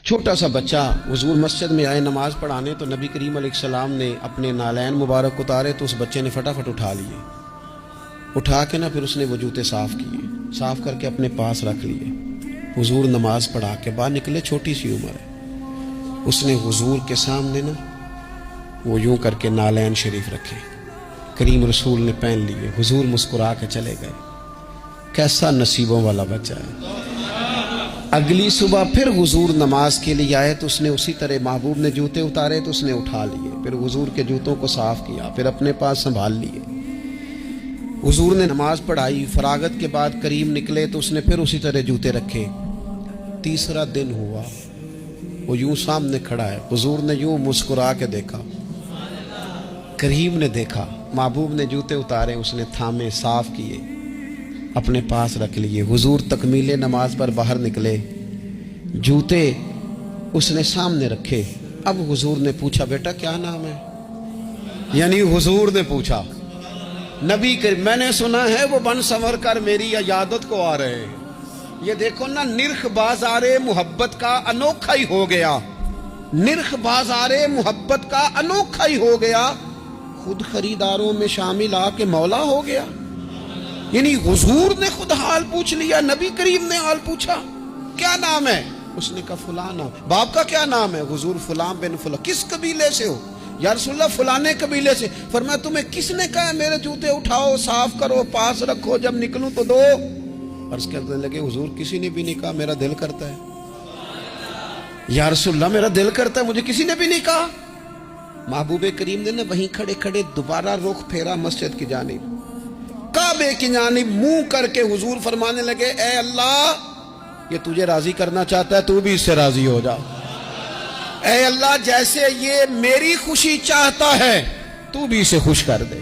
چھوٹا سا بچہ حضور مسجد میں آئے نماز پڑھانے تو نبی کریم علیہ السلام نے اپنے نالین مبارک اتارے تو اس بچے نے فٹافٹ اٹھا لیے، اٹھا کے پھر اس نے وہ جوتے صاف کیے، صاف کر کے اپنے پاس رکھ لیے۔ حضور نماز پڑھا کے باہر نکلے، چھوٹی سی عمر ہے، اس نے حضور کے سامنے وہ یوں کر کے نالین شریف رکھے، کریم رسول نے پہن لیے، حضور مسکرا کے چلے گئے۔ کیسا نصیبوں والا بچہ ہے۔ اگلی صبح پھر حضور نماز کے لیے آئے تو اس نے اسی طرح محبوب نے جوتے اتارے تو اس نے اٹھا لیے، پھر حضور کے جوتوں کو صاف کیا، پھر اپنے پاس سنبھال لیے۔ حضور نے نماز پڑھائی، فراغت کے بعد کریم نکلے تو اس نے پھر اسی طرح جوتے رکھے۔ تیسرا دن ہوا، وہ یوں سامنے کھڑا ہے، حضور نے یوں مسکرا کے دیکھا، کریم نے دیکھا، محبوب نے جوتے اتارے، اس نے تھامے، صاف کیے، اپنے پاس رکھ لیے۔ حضور تکمیل نماز پر باہر نکلے، جوتے اس نے سامنے رکھے۔ اب حضور نے پوچھا بیٹا کیا نام ہے؟ یعنی حضور نے پوچھا، نبی کریم میں نے سنا ہے وہ بن سنور کر میری عیادت کو آ رہے ہیں، یہ دیکھو نا نرخ بازار محبت کا انوکھا ہی ہو گیا، نرخ بازار محبت کا انوکھا ہی ہو گیا، خود خریداروں میں شامل آ کے مولا ہو گیا۔ یعنی حضور نے خود حال پوچھ لیا، نبی کریم نے حال پوچھا، کیا نام ہے؟ اس نے کہا فلاں نام۔ باپ کا کیا نام ہے؟ حضور فلاں بن فلاں۔ کس قبیلے سے ہو؟ یا رسول اللہ فلانے قبیلے سے۔ فرمایا تمہیں کس نے کہا میرے جوتے اٹھاؤ، صاف کرو، پاس رکھو، جب نکلوں تو دو؟ عرض کرنے لگے حضور کسی نے بھی نہیں کہا، میرا دل کرتا ہے۔ یا رسول اللہ میرا دل کرتا ہے، مجھے کسی نے بھی نہیں کہا۔ محبوب کریم نے وہیں کھڑے کھڑے دوبارہ رخ پھیرا مسجد کی جانب، کعبے کی جانب منہ کر کے حضور فرمانے لگے اے اللہ یہ تجھے راضی کرنا چاہتا ہے، تو بھی اس سے راضی ہو جا۔ اے اللہ جیسے یہ میری خوشی چاہتا ہے تو بھی اسے خوش کر دے۔